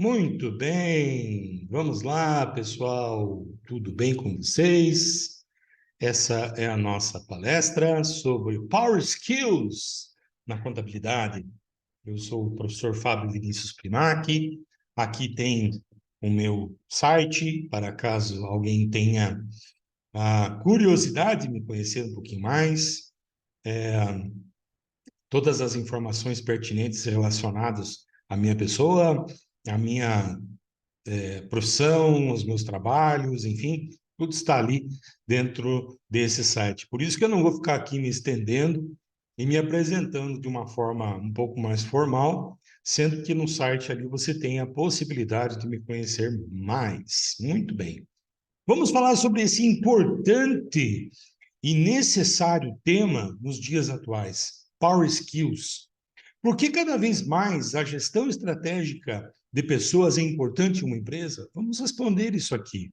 Muito bem, vamos lá, pessoal. Tudo bem com vocês? Essa é a nossa palestra sobre Power Skills na contabilidade. Eu sou o professor Fábio Vinícius Primac. Aqui tem o meu site, para caso alguém tenha a curiosidade de me conhecer um pouquinho mais. Todas as informações pertinentes relacionadas à minha pessoa, à minha profissão, os meus trabalhos, enfim, tudo está ali dentro desse site. Por isso que eu não vou ficar aqui me estendendo e me apresentando de uma forma um pouco mais formal, sendo que no site ali você tem a possibilidade de me conhecer mais. Muito bem. Vamos falar sobre esse importante e necessário tema nos dias atuais, Power Skills. Por que cada vez mais a gestão estratégica de pessoas é importante em uma empresa? Vamos responder isso aqui.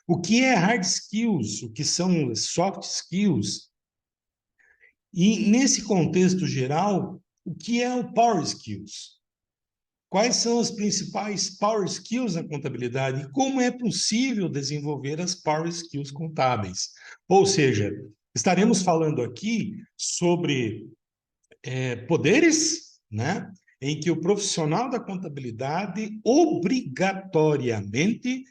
O que é hard skills? O que são soft skills? E, nesse contexto geral, o que é o power skills? Quais são as principais power skills na contabilidade e como é possível desenvolver as power skills contábeis? Ou seja, estaremos falando aqui sobre poderes, né, em que o profissional da contabilidade obrigatoriamente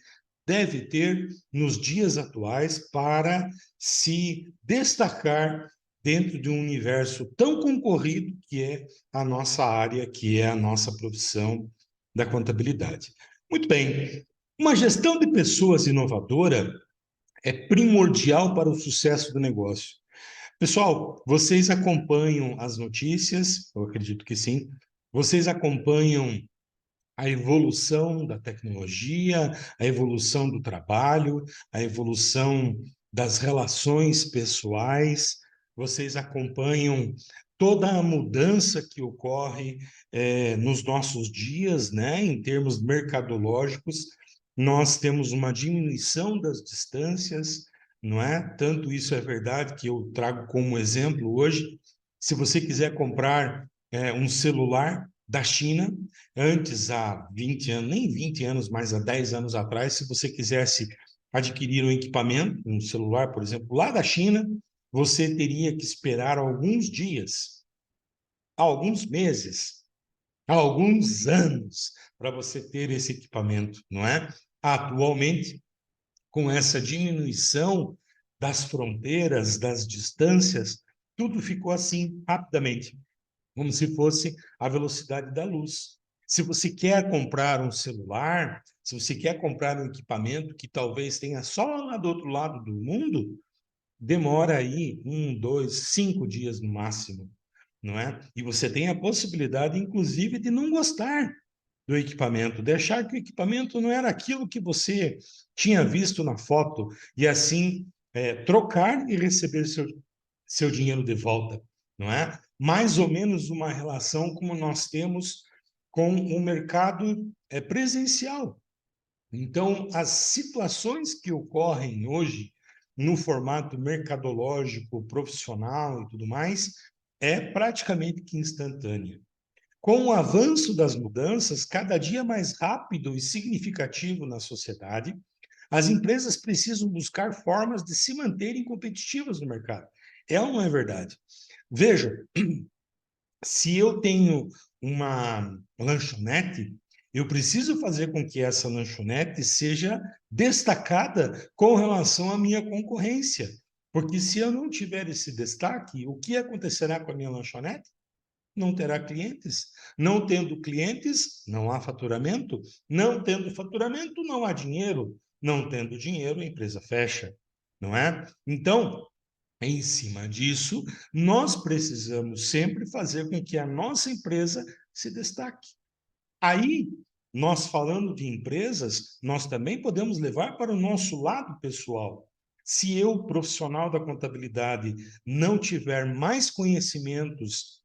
deve ter nos dias atuais para se destacar dentro de um universo tão concorrido que é a nossa área, que é a nossa profissão da contabilidade. Muito bem, uma gestão de pessoas inovadora é primordial para o sucesso do negócio. Pessoal, vocês acompanham as notícias? Eu acredito que sim. Vocês acompanham a evolução da tecnologia, a evolução do trabalho, a evolução das relações pessoais. Vocês acompanham toda a mudança que ocorre nos nossos dias, né? Em termos mercadológicos, nós temos uma diminuição das distâncias, não é? Tanto isso é verdade que eu trago como exemplo hoje. Se você quiser comprar um celular da China, antes, há 20 anos, nem 20 anos, mas há 10 anos atrás, se você quisesse adquirir um equipamento, um celular, por exemplo, lá da China, você teria que esperar alguns dias, alguns meses, alguns anos para você ter esse equipamento, não é? Atualmente, com essa diminuição das fronteiras, das distâncias, tudo ficou assim rapidamente, como se fosse a velocidade da luz. Se você quer comprar um celular, se você quer comprar um equipamento que talvez tenha só lá do outro lado do mundo, demora aí 1, 2, 5 dias no máximo, não é? E você tem a possibilidade, inclusive, de não gostar do equipamento, de achar que o equipamento não era aquilo que você tinha visto na foto, e assim trocar e receber seu dinheiro de volta, não é? Mais ou menos uma relação como nós temos com o mercado presencial. Então, as situações que ocorrem hoje no formato mercadológico, profissional e tudo mais, é praticamente que instantânea. Com o avanço das mudanças, cada dia mais rápido e significativo na sociedade, as empresas precisam buscar formas de se manterem competitivas no mercado. É ou não é verdade? Veja, se eu tenho uma lanchonete, eu preciso fazer com que essa lanchonete seja destacada com relação à minha concorrência. Porque se eu não tiver esse destaque, o que acontecerá com a minha lanchonete? Não terá clientes. Não tendo clientes, não há faturamento. Não tendo faturamento, não há dinheiro. Não tendo dinheiro, a empresa fecha, não é? Então, em cima disso, nós precisamos sempre fazer com que a nossa empresa se destaque. Aí, nós falando de empresas, nós também podemos levar para o nosso lado pessoal. Se eu, profissional da contabilidade, não tiver mais conhecimentos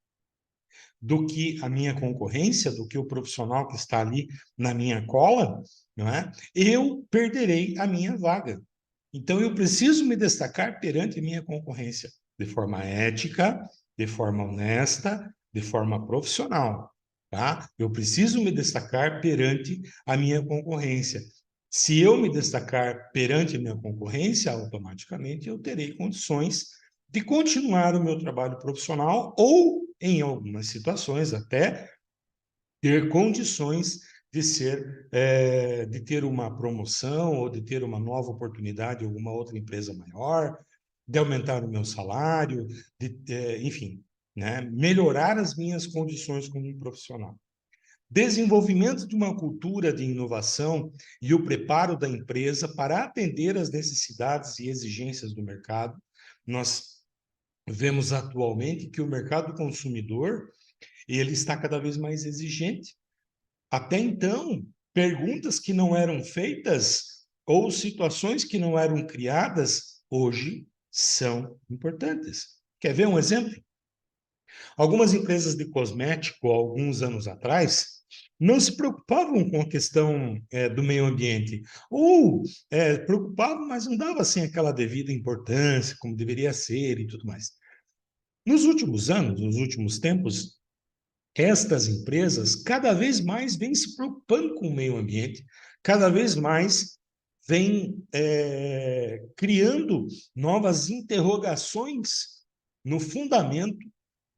do que a minha concorrência, do que o profissional que está ali na minha cola, não é? Eu perderei a minha vaga. Então, eu preciso me destacar perante a minha concorrência de forma ética, de forma honesta, de forma profissional. tá? Eu preciso me destacar perante a minha concorrência. Se eu me destacar perante a minha concorrência, automaticamente eu terei condições de continuar o meu trabalho profissional ou, em algumas situações, até ter condições de de ter uma promoção ou de ter uma nova oportunidade em alguma outra empresa maior, de aumentar o meu salário, enfim, né, melhorar as minhas condições como um profissional. Desenvolvimento de uma cultura de inovação e o preparo da empresa para atender às necessidades e exigências do mercado. Nós vemos atualmente que o mercado consumidor ele está cada vez mais exigente. Até então, perguntas que não eram feitas ou situações que não eram criadas, hoje são importantes. Quer ver um exemplo? Algumas empresas de cosmético, alguns anos atrás, não se preocupavam com a questão do meio ambiente, ou preocupavam, mas não davam assim, aquela devida importância, como deveria ser e tudo mais. Nos últimos anos, nos últimos tempos, estas empresas cada vez mais vêm se preocupando com o meio ambiente, cada vez mais vêm criando novas interrogações no fundamento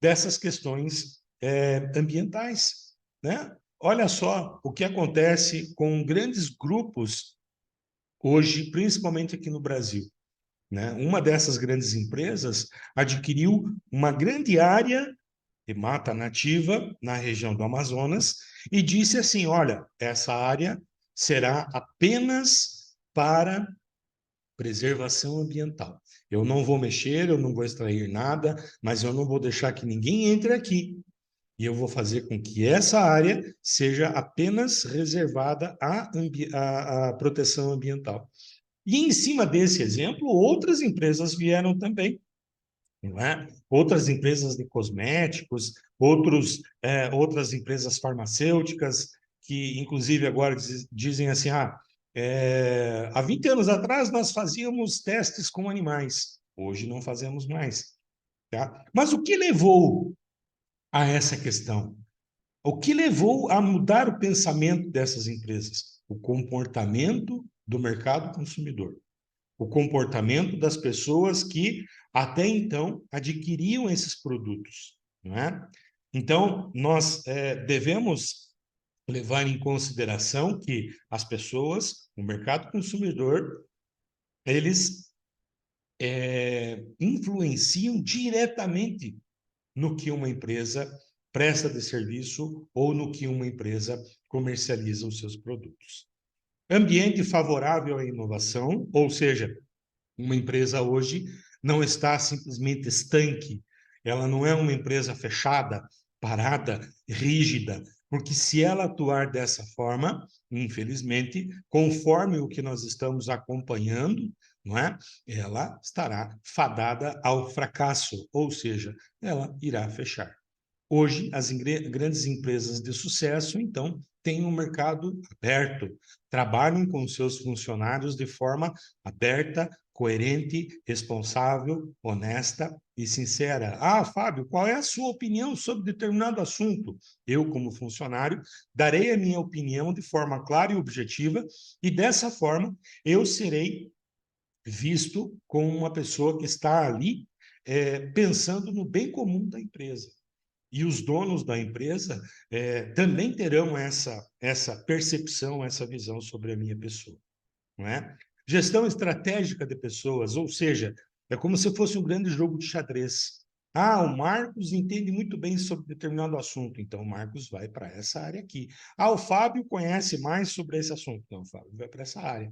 dessas questões ambientais, né? Olha só o que acontece com grandes grupos hoje, principalmente aqui no Brasil, né? Uma dessas grandes empresas adquiriu uma grande área de mata nativa na região do Amazonas e disse assim: olha, essa área será apenas para preservação ambiental. Eu não vou mexer, eu não vou extrair nada, mas eu não vou deixar que ninguém entre aqui. E eu vou fazer com que essa área seja apenas reservada à proteção ambiental. E em cima desse exemplo, outras empresas vieram também, não é? Outras empresas de cosméticos, outras empresas farmacêuticas, que inclusive agora dizem assim, há 20 anos atrás nós fazíamos testes com animais, hoje não fazemos mais. Tá? Mas o que levou a essa questão? O que levou a mudar o pensamento dessas empresas? O comportamento do mercado consumidor, o comportamento das pessoas que até então adquiriam esses produtos, não é? Então, nós devemos levar em consideração que as pessoas, o mercado consumidor, eles influenciam diretamente no que uma empresa presta de serviço ou no que uma empresa comercializa os seus produtos. Ambiente favorável à inovação, ou seja, uma empresa hoje não está simplesmente estanque, ela não é uma empresa fechada, parada, rígida, porque se ela atuar dessa forma, infelizmente, conforme o que nós estamos acompanhando, não é? Ela estará fadada ao fracasso, ou seja, ela irá fechar. Hoje, as grandes empresas de sucesso, então, têm um mercado aberto, trabalham com seus funcionários de forma aberta, coerente, responsável, honesta e sincera. Ah, Fábio, qual é a sua opinião sobre determinado assunto? Eu, como funcionário, darei a minha opinião de forma clara e objetiva, e dessa forma eu serei visto como uma pessoa que está ali pensando no bem comum da empresa. E os donos da empresa também terão essa percepção, essa visão sobre a minha pessoa, não é? Gestão estratégica de pessoas, ou seja, é como se fosse um grande jogo de xadrez. Ah, o Marcos entende muito bem sobre determinado assunto, então o Marcos vai para essa área aqui. Ah, o Fábio conhece mais sobre esse assunto, então o Fábio vai para essa área.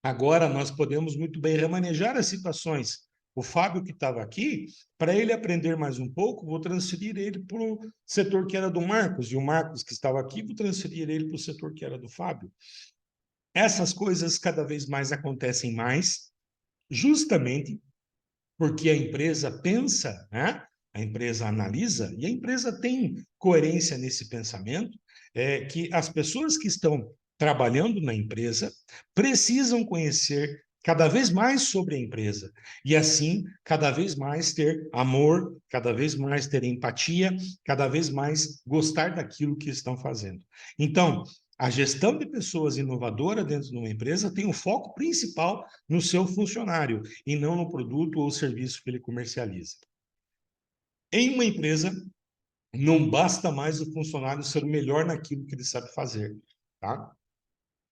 Agora, nós podemos muito bem remanejar as situações. O Fábio que estava aqui, para ele aprender mais um pouco, vou transferir ele para o setor que era do Marcos, e o Marcos que estava aqui, vou transferir ele para o setor que era do Fábio. Essas coisas cada vez mais acontecem mais, justamente porque a empresa pensa, né? A empresa analisa, e a empresa tem coerência nesse pensamento, que as pessoas que estão trabalhando na empresa precisam conhecer cada vez mais sobre a empresa. E assim, cada vez mais ter amor, cada vez mais ter empatia, cada vez mais gostar daquilo que estão fazendo. Então, a gestão de pessoas inovadora dentro de uma empresa tem o foco principal no seu funcionário e não no produto ou serviço que ele comercializa. Em uma empresa, não basta mais o funcionário ser o melhor naquilo que ele sabe fazer, tá?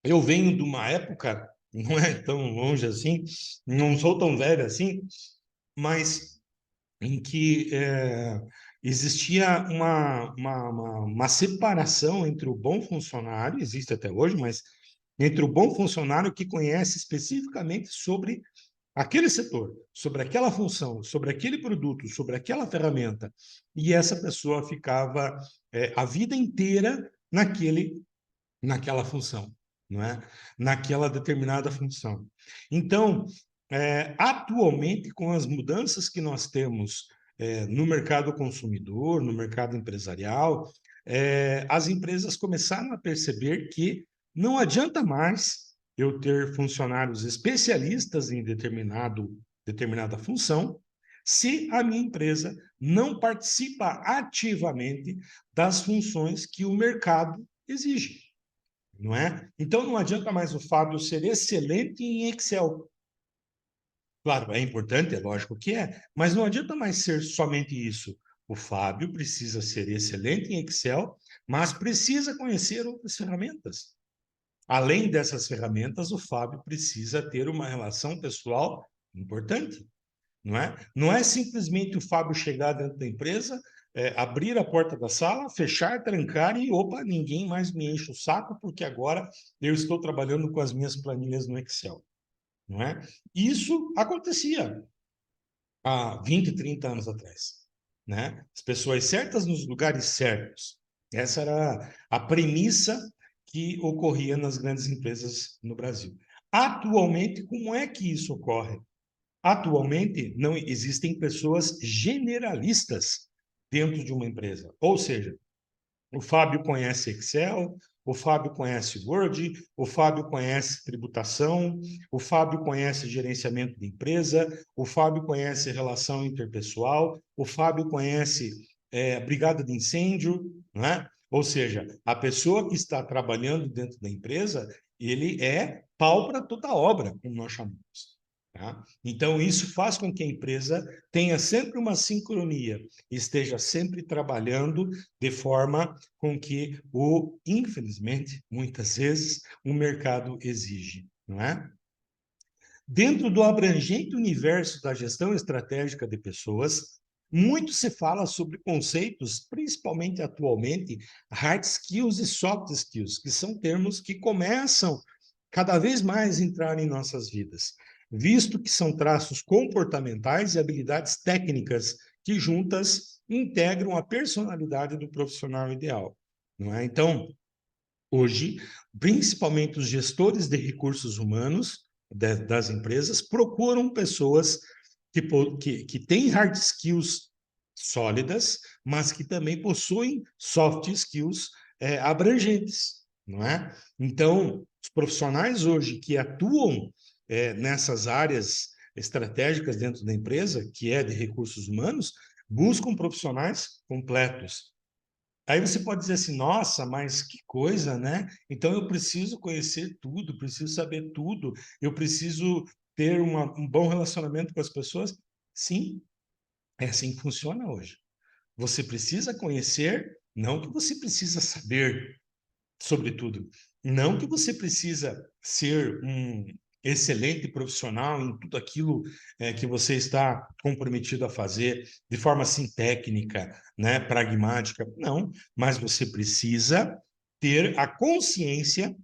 Eu venho de uma época, não é tão longe assim, não sou tão velho assim, mas em que existia uma separação entre o bom funcionário, existe até hoje, mas entre o bom funcionário que conhece especificamente sobre aquele setor, sobre aquela função, sobre aquele produto, sobre aquela ferramenta, e essa pessoa ficava a vida inteira naquela função, não é? Naquela determinada função. Então, atualmente, com as mudanças que nós temos no mercado consumidor, no mercado empresarial, as empresas começaram a perceber que não adianta mais eu ter funcionários especialistas em determinada função, se a minha empresa não participa ativamente das funções que o mercado exige, não é? Então não adianta mais o Fábio ser excelente em Excel. Claro, é importante, é lógico que é, mas não adianta mais ser somente isso. O Fábio precisa ser excelente em Excel, mas precisa conhecer outras ferramentas. Além dessas ferramentas, o Fábio precisa ter uma relação pessoal importante, não é? Não é simplesmente o Fábio chegar dentro da empresa, abrir a porta da sala, fechar, trancar e, opa, ninguém mais me enche o saco, porque agora eu estou trabalhando com as minhas planilhas no Excel, não é? Isso acontecia há 20, 30 anos atrás, né? As pessoas certas nos lugares certos. Essa era a premissa que ocorria nas grandes empresas no Brasil. Atualmente, como é que isso ocorre? Atualmente, não existem pessoas generalistas dentro de uma empresa. Ou seja, o Fábio conhece Excel, o Fábio conhece Word, o Fábio conhece tributação, o Fábio conhece gerenciamento de empresa, o Fábio conhece relação interpessoal, o Fábio conhece brigada de incêndio, não é? Ou seja, a pessoa que está trabalhando dentro da empresa, ele é pau para toda obra, como nós chamamos. Tá? Então, isso faz com que a empresa tenha sempre uma sincronia, esteja sempre trabalhando de forma com que infelizmente, muitas vezes, o mercado exige, não é? Dentro do abrangente universo da gestão estratégica de pessoas, muito se fala sobre conceitos, principalmente atualmente, hard skills e soft skills, que são termos que começam cada vez mais a entrar em nossas vidas, visto que são traços comportamentais e habilidades técnicas que juntas integram a personalidade do profissional ideal, não é? Então, hoje, principalmente os gestores de recursos humanos das empresas procuram pessoas que têm hard skills sólidas, mas que também possuem soft skills abrangentes, não é? Então, os profissionais hoje que atuam nessas áreas estratégicas dentro da empresa, que é de recursos humanos, buscam profissionais completos. Aí você pode dizer assim, nossa, mas que coisa, né? Então eu preciso conhecer tudo, preciso saber tudo, eu preciso ter um bom relacionamento com as pessoas. Sim, é assim que funciona hoje. Você precisa conhecer, não que você precisa saber sobre tudo. Não que você precisa ser um excelente profissional em tudo aquilo que você está comprometido a fazer de forma assim técnica, né, pragmática. Não, mas você precisa ter a consciência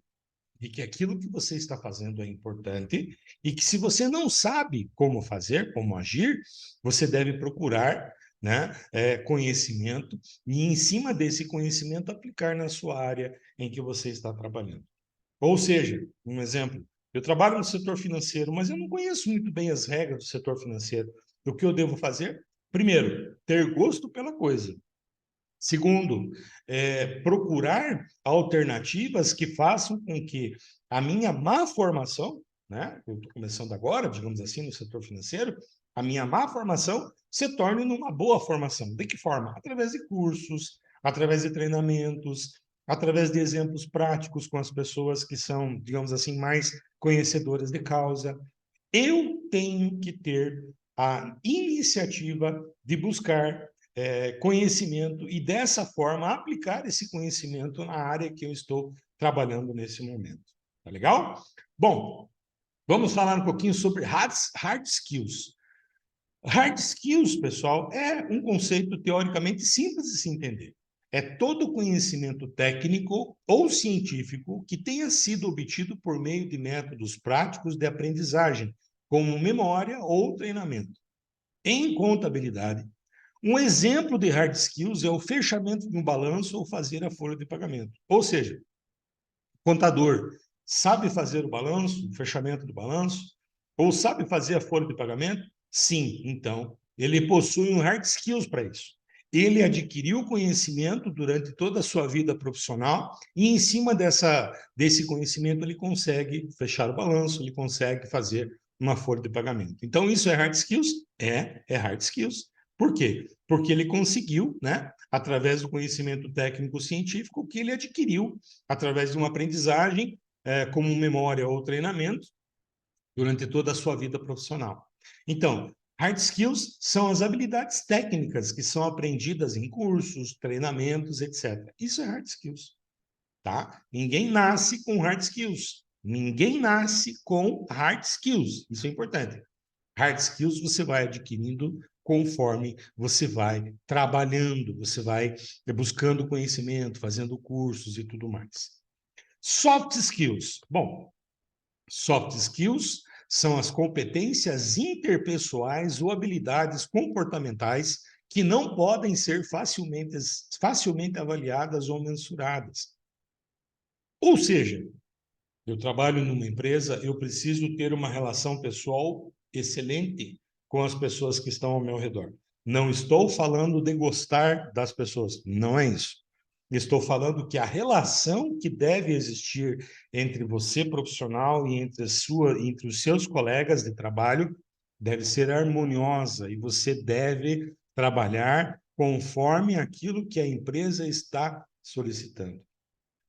de que aquilo que você está fazendo é importante e que se você não sabe como fazer, como agir, você deve procurar, né, conhecimento e em cima desse conhecimento aplicar na sua área em que você está trabalhando. Ou seja, um exemplo, eu trabalho no setor financeiro, mas eu não conheço muito bem as regras do setor financeiro. O que eu devo fazer? Primeiro, ter gosto pela coisa. Segundo, procurar alternativas que façam com que a minha má formação, né? Eu estou começando agora, digamos assim, no setor financeiro, a minha má formação se torne numa boa formação. De que forma? Através de cursos, através de treinamentos, através de exemplos práticos com as pessoas que são, digamos assim, mais conhecedoras de causa. Eu tenho que ter a iniciativa de buscar conhecimento e, dessa forma, aplicar esse conhecimento na área que eu estou trabalhando nesse momento. Tá legal? Bom, vamos falar um pouquinho sobre hard skills. Hard skills, pessoal, é um conceito teoricamente simples de se entender. É todo conhecimento técnico ou científico que tenha sido obtido por meio de métodos práticos de aprendizagem, como memória ou treinamento. Em contabilidade, um exemplo de hard skills é o fechamento de um balanço ou fazer a folha de pagamento. Ou seja, o contador sabe fazer o balanço, o fechamento do balanço, ou sabe fazer a folha de pagamento? Sim, então, ele possui um hard skills para isso. Ele adquiriu conhecimento durante toda a sua vida profissional e, em cima desse conhecimento, ele consegue fechar o balanço, ele consegue fazer uma folha de pagamento. Então, isso é hard skills? É hard skills. Por quê? Porque ele conseguiu, né, através do conhecimento técnico-científico que ele adquiriu através de uma aprendizagem, como memória ou treinamento, durante toda a sua vida profissional. Então, hard skills são as habilidades técnicas que são aprendidas em cursos, treinamentos, etc. Isso é hard skills, tá? Ninguém nasce com hard skills. Ninguém nasce com hard skills. Isso é importante. Hard skills você vai adquirindo conforme você vai trabalhando, você vai buscando conhecimento, fazendo cursos e tudo mais. Soft skills. Bom, soft skills são as competências interpessoais ou habilidades comportamentais que não podem ser facilmente avaliadas ou mensuradas. Ou seja, eu trabalho numa empresa, eu preciso ter uma relação pessoal excelente com as pessoas que estão ao meu redor. Não estou falando de gostar das pessoas, não é isso. Estou falando que a relação que deve existir entre você, profissional, e entre os seus colegas de trabalho deve ser harmoniosa e você deve trabalhar conforme aquilo que a empresa está solicitando.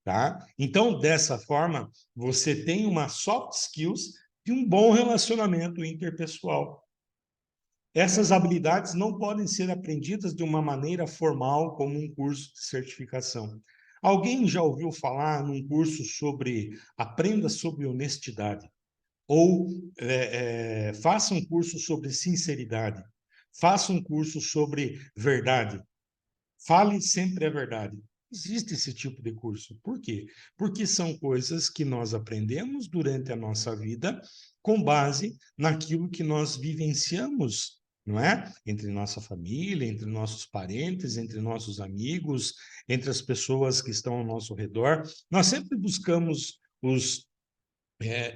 Tá? Então, dessa forma, você tem uma soft skills de um bom relacionamento interpessoal. Essas habilidades não podem ser aprendidas de uma maneira formal, como um curso de certificação. Alguém já ouviu falar num curso sobre aprenda sobre honestidade? Ou faça um curso sobre sinceridade? Faça um curso sobre verdade? Fale sempre a verdade. Existe esse tipo de curso. Por quê? Porque são coisas que nós aprendemos durante a nossa vida com base naquilo que nós vivenciamos, não é? Entre nossa família, entre nossos parentes, entre nossos amigos, entre as pessoas que estão ao nosso redor. Nós sempre buscamos os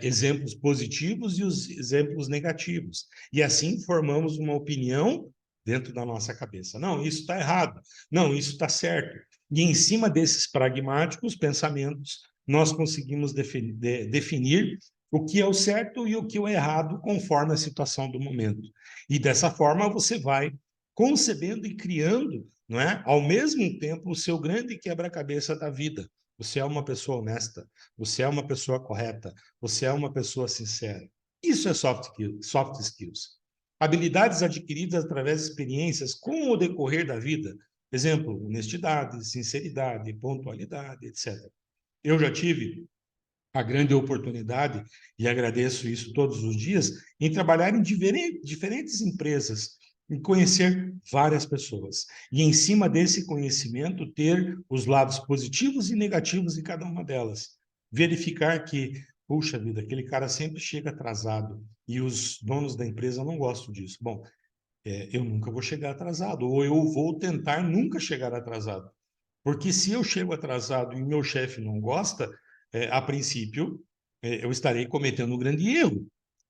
exemplos positivos e os exemplos negativos. E assim formamos uma opinião dentro da nossa cabeça. Não, isso está errado. Não, isso está certo. E em cima desses pragmáticos pensamentos, nós conseguimos definir o que é o certo e o que é o errado conforme a situação do momento. E dessa forma você vai concebendo e criando, não é, ao mesmo tempo, o seu grande quebra-cabeça da vida. Você é uma pessoa honesta, você é uma pessoa correta, você é uma pessoa sincera. Isso é soft skills. Habilidades adquiridas através de experiências com o decorrer da vida. Exemplo, honestidade, sinceridade, pontualidade, etc. Eu já tive a grande oportunidade, e agradeço isso todos os dias, em trabalhar em diferentes empresas, em conhecer várias pessoas. E, em cima desse conhecimento, ter os lados positivos e negativos de cada uma delas. Verificar que, puxa vida, aquele cara sempre chega atrasado e os donos da empresa não gostam disso. Bom, eu nunca vou chegar atrasado, ou eu vou tentar nunca chegar atrasado. Porque se eu chego atrasado e meu chefe não gosta, a princípio, eu estarei cometendo um grande erro.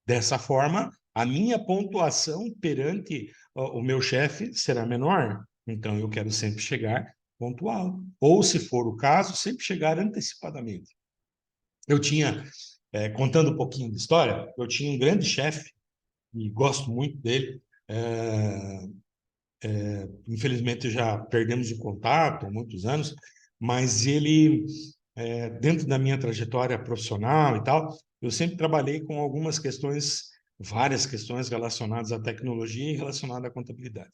Dessa forma, a minha pontuação perante o meu chefe será menor. Então, eu quero sempre chegar pontual. Ou, se for o caso, sempre chegar antecipadamente. Eu tinha contando um pouquinho de história, eu tinha um grande chefe, e gosto muito dele. Infelizmente, já perdemos o contato há muitos anos, mas ele, dentro da minha trajetória profissional e tal, eu sempre trabalhei com algumas questões, várias questões relacionadas à tecnologia e relacionadas à contabilidade.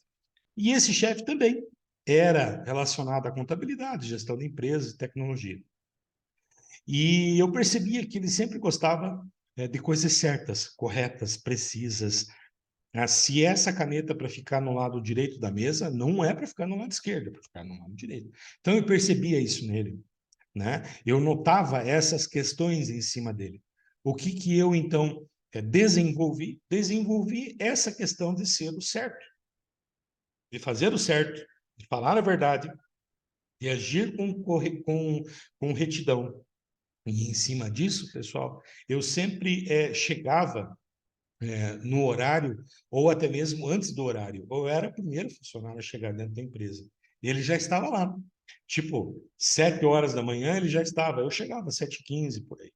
E esse chefe também era relacionado à contabilidade, gestão de empresas e tecnologia. E eu percebia que ele sempre gostava de coisas certas, corretas, precisas. Se essa caneta para ficar no lado direito da mesa, não é para ficar no lado esquerdo, é para ficar no lado direito. Então eu percebia isso nele, né? Eu notava essas questões em cima dele. O que que eu então desenvolvi? Desenvolvi essa questão de ser o certo, de fazer o certo, de falar a verdade, de agir com retidão. E em cima disso, pessoal, eu sempre chegava no horário, ou até mesmo antes do horário. Ou eu era o primeiro funcionário a chegar dentro da empresa. E ele já estava lá. Tipo, 7 horas da manhã ele já estava. Eu chegava às 7h15 por aí.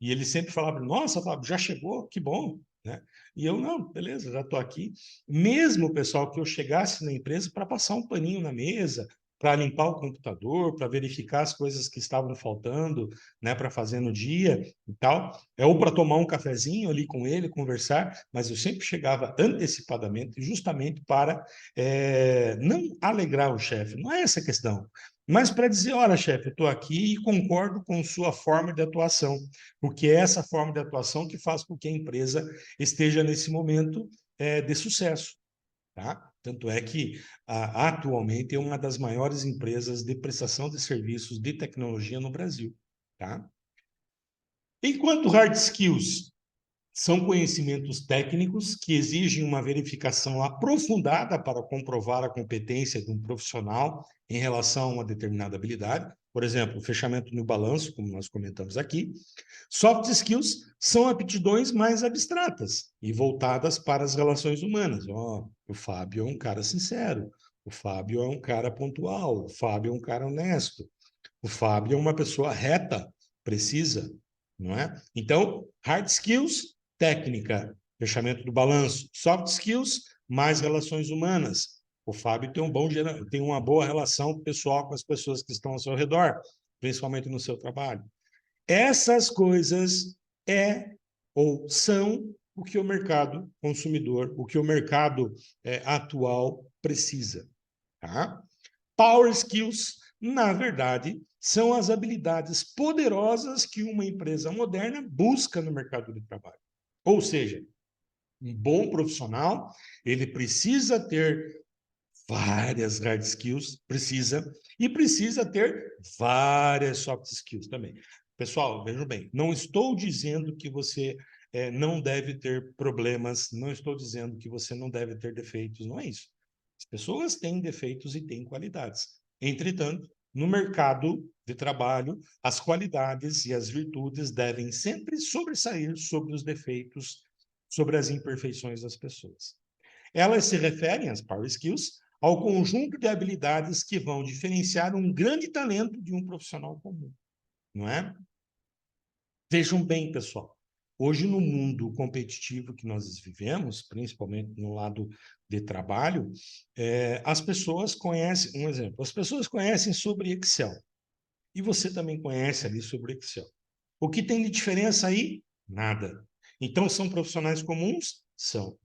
E ele sempre falava, nossa, Fábio, já chegou? Que bom. Né? E eu, não, beleza, já estou aqui. Mesmo, pessoal, que eu chegasse na empresa para passar um paninho na mesa, para limpar o computador, para verificar as coisas que estavam faltando, né, para fazer no dia e tal, ou para tomar um cafezinho ali com ele, conversar, mas eu sempre chegava antecipadamente, justamente para não alegrar o chefe, não é essa a questão, mas para dizer, olha, chefe, eu estou aqui e concordo com sua forma de atuação, porque é essa forma de atuação que faz com que a empresa esteja nesse momento de sucesso. Tá? Tanto é que, atualmente, é uma das maiores empresas de prestação de serviços de tecnologia no Brasil. Tá? Enquanto hard skills são conhecimentos técnicos que exigem uma verificação aprofundada para comprovar a competência de um profissional em relação a uma determinada habilidade, por exemplo, o fechamento no balanço, como nós comentamos aqui. Soft skills são aptidões mais abstratas e voltadas para as relações humanas. O Fábio é um cara sincero, o Fábio é um cara pontual, o Fábio é um cara honesto, o Fábio é uma pessoa reta, precisa, não é? Então, hard skills, técnica, fechamento do balanço. Soft skills, mais relações humanas. O Fábio tem uma boa relação pessoal com as pessoas que estão ao seu redor, principalmente no seu trabalho. Essas coisas ou são o que o mercado consumidor, o que o mercado atual precisa. Tá? Power skills, na verdade, são as habilidades poderosas que uma empresa moderna busca no mercado de trabalho. Ou seja, um bom profissional, ele precisa ter várias hard skills, e precisa ter várias soft skills também. Pessoal, vejam bem, não estou dizendo que você não deve ter problemas, não estou dizendo que você não deve ter defeitos, não é isso. As pessoas têm defeitos e têm qualidades. Entretanto, no mercado de trabalho, as qualidades e as virtudes devem sempre sobressair sobre os defeitos, sobre as imperfeições das pessoas. Elas se referem, as power skills, ao conjunto de habilidades que vão diferenciar um grande talento de um profissional comum, não é? Vejam bem, pessoal, hoje no mundo competitivo que nós vivemos, principalmente no lado de trabalho, as pessoas conhecem, um exemplo, as pessoas conhecem sobre Excel, e você também conhece ali sobre Excel. O que tem de diferença aí? Nada. Então, são profissionais comuns? São.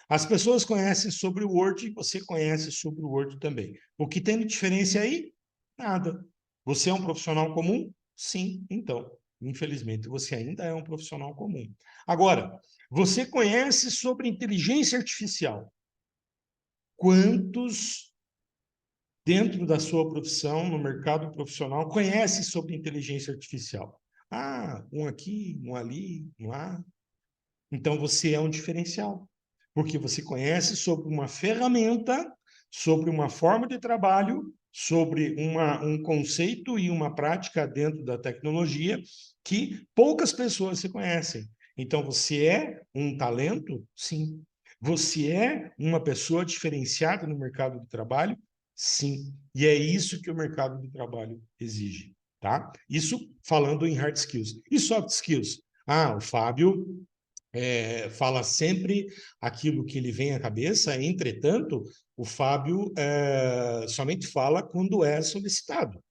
As pessoas conhecem sobre o Word e você conhece sobre o Word também. O que tem de diferença aí? Nada. Você é um profissional comum? Sim, então. Infelizmente, você ainda é um profissional comum. Agora, você conhece sobre inteligência artificial? Quantos, dentro da sua profissão, no mercado profissional, conhece sobre inteligência artificial? Um aqui, um ali, um lá. Então, você é um diferencial, porque você conhece sobre uma ferramenta, sobre uma forma de trabalho, sobre um conceito e uma prática dentro da tecnologia que poucas pessoas se conhecem. Então, você é um talento? Sim. Você é uma pessoa diferenciada no mercado de trabalho? Sim. E é isso que o mercado de trabalho exige, tá? Isso falando em hard skills. E soft skills? o Fábio fala sempre aquilo que lhe vem à cabeça, entretanto, o Fábio somente fala quando é solicitado.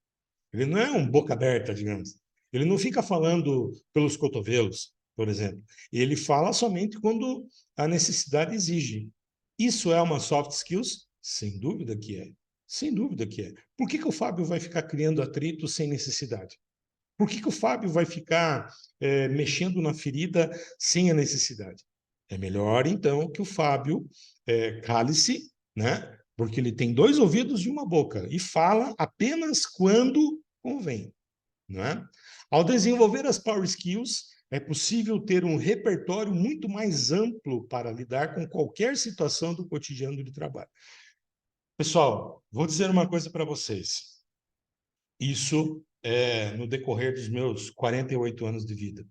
Ele não é um boca aberta, digamos. Ele não fica falando pelos cotovelos, por exemplo. Ele fala somente quando a necessidade exige. Isso é uma soft skills? Sem dúvida que é. Sem dúvida que é. Por que o Fábio vai ficar criando atrito sem necessidade? Por que o Fábio vai ficar mexendo na ferida sem a necessidade? É melhor, então, que o Fábio cale-se, né? Porque ele tem dois ouvidos e uma boca e fala apenas quando convém, não é? Ao desenvolver as Power Skills, é possível ter um repertório muito mais amplo para lidar com qualquer situação do cotidiano de trabalho. Pessoal, vou dizer uma coisa para vocês. Isso no decorrer dos meus 48 anos de vida.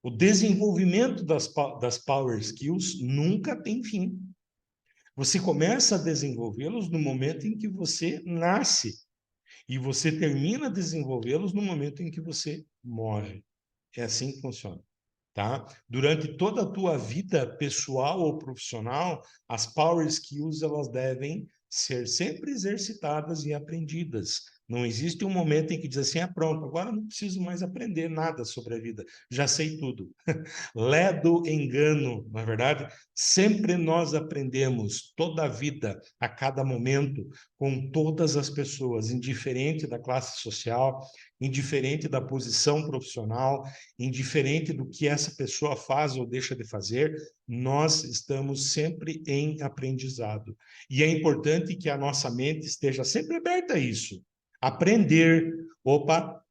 O desenvolvimento das Power Skills nunca tem fim. Você começa a desenvolvê-los no momento em que você nasce e você termina a desenvolvê-los no momento em que você morre. É assim que funciona. Tá? Durante toda a tua vida pessoal ou profissional, as power skills elas devem ser sempre exercitadas e aprendidas. Não existe um momento em que diz assim, pronto, agora não preciso mais aprender nada sobre a vida, já sei tudo. Ledo engano, na verdade, sempre nós aprendemos toda a vida, a cada momento, com todas as pessoas, indiferente da classe social, indiferente da posição profissional, indiferente do que essa pessoa faz ou deixa de fazer, nós estamos sempre em aprendizado. E é importante que a nossa mente esteja sempre aberta a isso. Aprender. Opa,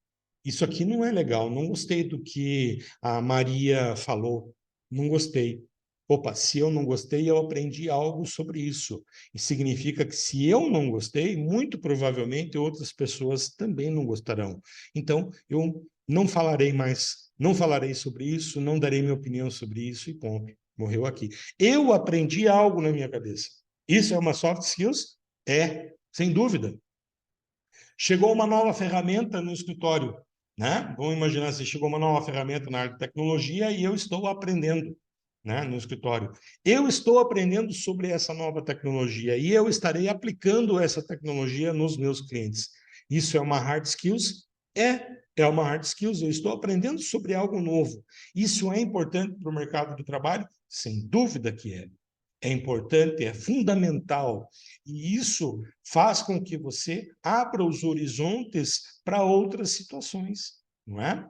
isso aqui não é legal, não gostei do que a Maria falou, não gostei. Opa, se eu não gostei, eu aprendi algo sobre isso. E significa que se eu não gostei, muito provavelmente outras pessoas também não gostarão. Então, eu não falarei mais, não falarei sobre isso, não darei minha opinião sobre isso e ponto. Morreu aqui. Eu aprendi algo na minha cabeça. Isso é uma soft skills? É, sem dúvida. Chegou uma nova ferramenta no escritório, né? Vamos imaginar se chegou uma nova ferramenta na área de tecnologia e eu estou aprendendo, né, no escritório. Eu estou aprendendo sobre essa nova tecnologia e eu estarei aplicando essa tecnologia nos meus clientes. Isso é uma hard skills? É uma hard skills. Eu estou aprendendo sobre algo novo. Isso é importante para o mercado de trabalho? Sem dúvida que é. É importante, é fundamental. E isso faz com que você abra os horizontes para outras situações, não é?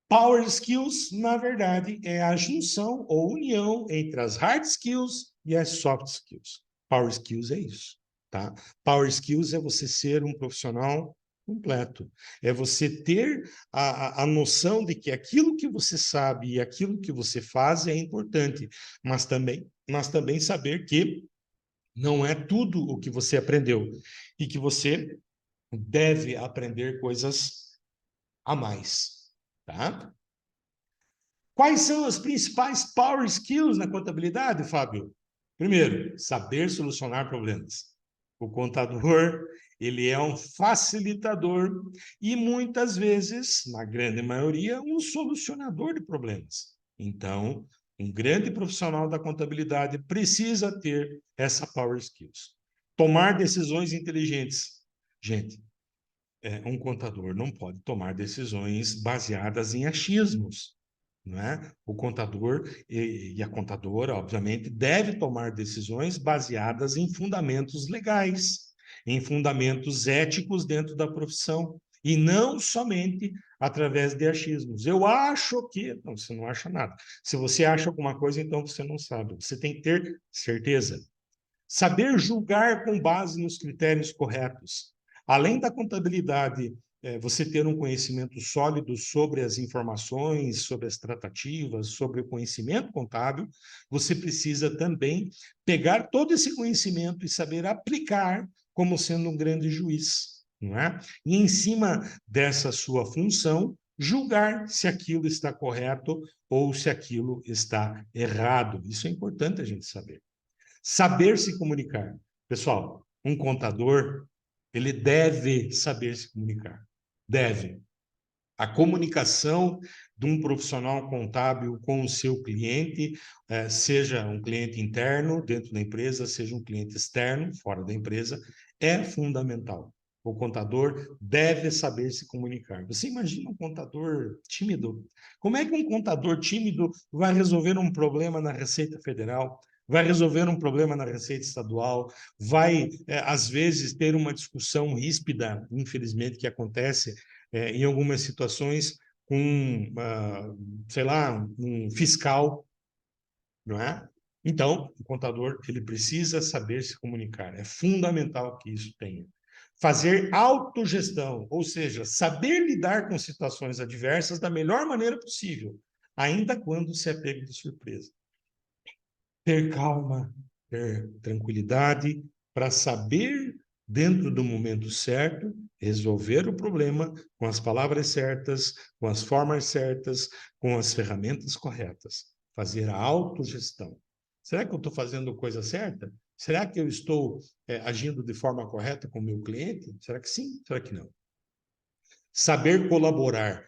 Power skills, na verdade, é a junção ou união entre as hard skills e as soft skills. Power skills é isso, tá? Power skills é você ser um profissional completo. É você ter a noção de que aquilo que você sabe e aquilo que você faz é importante, mas também saber que não é tudo o que você aprendeu e que você deve aprender coisas a mais, tá? Quais são as principais power skills na contabilidade, Fábio? Primeiro, saber solucionar problemas. O contador, ele é um facilitador e muitas vezes, na grande maioria, um solucionador de problemas. Então, um grande profissional da contabilidade precisa ter essa power skills. Tomar decisões inteligentes. Gente, um contador não pode tomar decisões baseadas em achismos. Não é? O contador e a contadora, obviamente, deve tomar decisões baseadas em fundamentos legais, em fundamentos éticos dentro da profissão, e não somente através de achismos. Eu acho que. Não, você não acha nada. Se você acha alguma coisa, então você não sabe. Você tem que ter certeza. Saber julgar com base nos critérios corretos. Além da contabilidade, você ter um conhecimento sólido sobre as informações, sobre as tratativas, sobre o conhecimento contábil, você precisa também pegar todo esse conhecimento e saber aplicar como sendo um grande juiz, não é? E em cima dessa sua função, julgar se aquilo está correto ou se aquilo está errado. Isso é importante a gente saber. Saber se comunicar. Pessoal, um contador, ele deve saber se comunicar. Deve. A comunicação de um profissional contábil com o seu cliente, seja um cliente interno dentro da empresa, seja um cliente externo, fora da empresa, é fundamental. O contador deve saber se comunicar. Você imagina um contador tímido? Como é que um contador tímido vai resolver um problema na Receita Federal? Vai resolver um problema na Receita Estadual? Vai, às vezes, ter uma discussão ríspida, infelizmente, que acontece em algumas situações com, sei lá, um fiscal, não é? Então, o contador ele precisa saber se comunicar. É fundamental que isso tenha. Fazer autogestão, ou seja, saber lidar com situações adversas da melhor maneira possível, ainda quando se é pego de surpresa. Ter calma, ter tranquilidade para saber, dentro do momento certo, resolver o problema com as palavras certas, com as formas certas, com as ferramentas corretas. Fazer a autogestão. Será que eu estou fazendo coisa certa? Será que eu estou agindo de forma correta com o meu cliente? Será que sim? Será que não? Saber colaborar.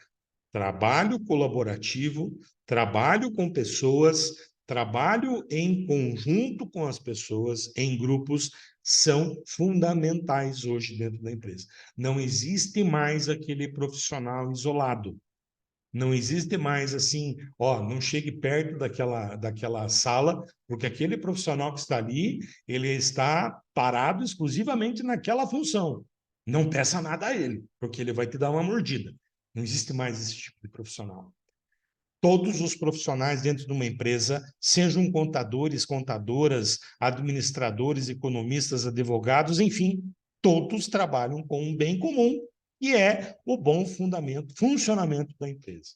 Trabalho colaborativo, trabalho com pessoas, trabalho em conjunto com as pessoas, em grupos, são fundamentais hoje dentro da empresa. Não existe mais aquele profissional isolado. Não existe mais assim, ó, não chegue perto daquela sala, porque aquele profissional que está ali, ele está parado exclusivamente naquela função. Não peça nada a ele, porque ele vai te dar uma mordida. Não existe mais esse tipo de profissional. Todos os profissionais dentro de uma empresa, sejam contadores, contadoras, administradores, economistas, advogados, enfim, todos trabalham com um bem comum, e é o bom funcionamento da empresa.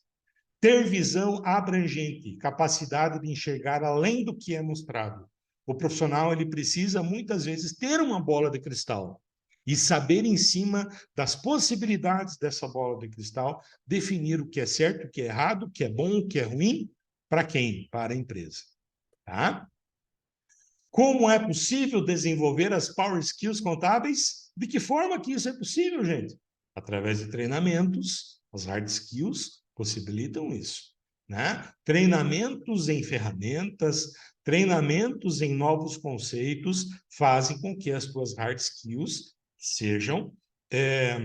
Ter visão abrangente, capacidade de enxergar além do que é mostrado. O profissional ele precisa muitas vezes ter uma bola de cristal e saber em cima das possibilidades dessa bola de cristal definir o que é certo, o que é errado, o que é bom, o que é ruim, para quem? Para a empresa, tá? Como é possível desenvolver as power skills contábeis? De que forma que isso é possível, gente? Através de treinamentos, as hard skills possibilitam isso, né? Treinamentos em ferramentas, treinamentos em novos conceitos fazem com que as tuas hard skills sejam é,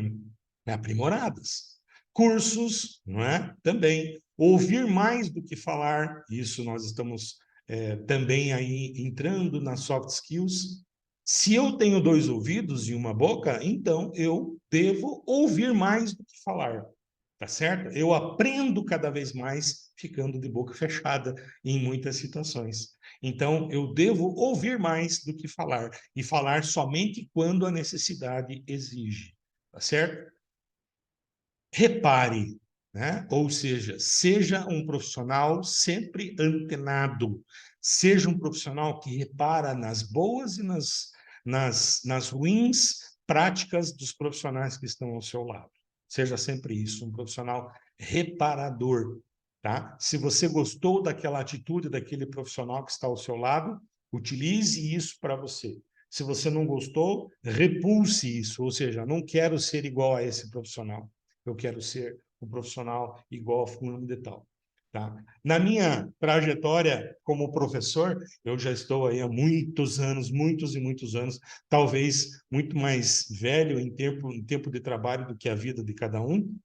aprimoradas. Cursos, não é? Também. Ouvir mais do que falar, isso nós estamos também aí entrando nas soft skills. Se eu tenho dois ouvidos e uma boca, então eu devo ouvir mais do que falar, tá certo? Eu aprendo cada vez mais ficando de boca fechada em muitas situações. Então, eu devo ouvir mais do que falar e falar somente quando a necessidade exige, tá certo? Repare, né? Ou seja, seja um profissional sempre antenado, seja um profissional que repara nas boas e nas ruins práticas dos profissionais que estão ao seu lado. Seja sempre isso, um profissional reparador, tá? Se você gostou daquela atitude daquele profissional que está ao seu lado, utilize isso para você. Se você não gostou, repulse isso, ou seja, não quero ser igual a esse profissional. Eu quero ser um profissional igual a fulano de tal. Tá? Na minha trajetória como professor, eu já estou aí há muitos anos, muitos e muitos anos, talvez muito mais velho em tempo de trabalho do que a vida de cada um.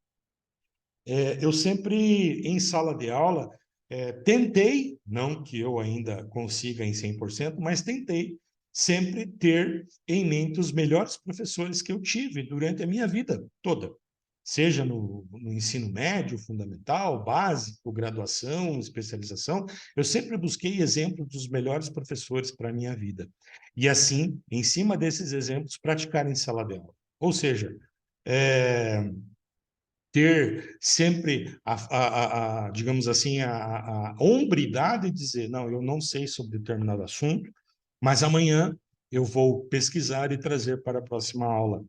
Eu sempre, em sala de aula, tentei, não que eu ainda consiga em 100%, mas tentei sempre ter em mente os melhores professores que eu tive durante a minha vida toda, seja no ensino médio, fundamental, básico, graduação, especialização, eu sempre busquei exemplos dos melhores professores para a minha vida. E assim, em cima desses exemplos, praticar em sala de aula. Ou seja, é, ter sempre digamos assim, a hombridade de dizer, não, eu não sei sobre determinado assunto, mas amanhã eu vou pesquisar e trazer para a próxima aula.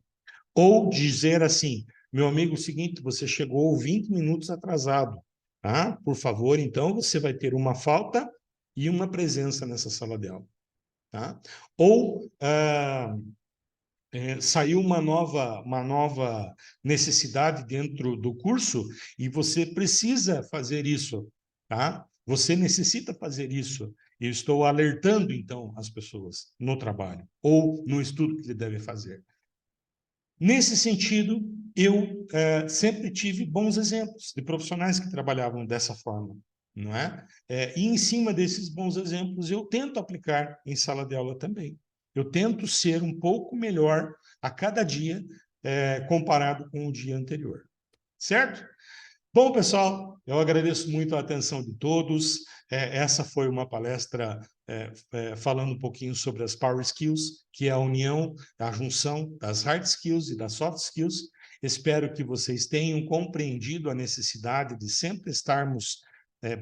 Ou dizer assim, meu amigo, é o seguinte, você chegou 20 minutos atrasado, tá? Por favor, então você vai ter uma falta e uma presença nessa sala de aula, tá? Ou saiu uma nova necessidade dentro do curso e você precisa fazer isso, tá? Você necessita fazer isso. Eu estou alertando, então, as pessoas no trabalho ou no estudo que ele deve fazer. Nesse sentido, eu sempre tive bons exemplos de profissionais que trabalhavam dessa forma, não é? E em cima desses bons exemplos, eu tento aplicar em sala de aula também. Eu tento ser um pouco melhor a cada dia, comparado com o dia anterior. Certo? Bom, pessoal, eu agradeço muito a atenção de todos. Essa foi uma palestra falando um pouquinho sobre as Power Skills, que é a união, a junção das Hard Skills e das Soft Skills. Espero que vocês tenham compreendido a necessidade de sempre estarmos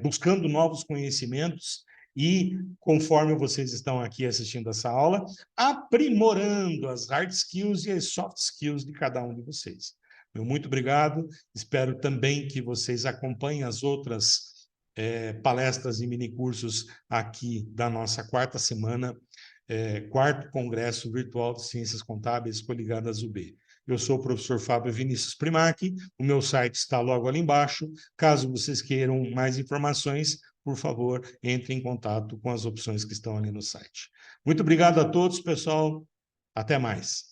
buscando novos conhecimentos e, conforme vocês estão aqui assistindo essa aula, aprimorando as Hard Skills e as Soft Skills de cada um de vocês. Meu muito obrigado. Espero também que vocês acompanhem as outras palestras e minicursos aqui da nossa quarta semana, quarto Congresso Virtual de Ciências Contábeis coligadas UB. Eu sou o professor Fábio Vinícius Primac, o meu site está logo ali embaixo. Caso vocês queiram mais informações, por favor, entre em contato com as opções que estão ali no site. Muito obrigado a todos, pessoal. Até mais.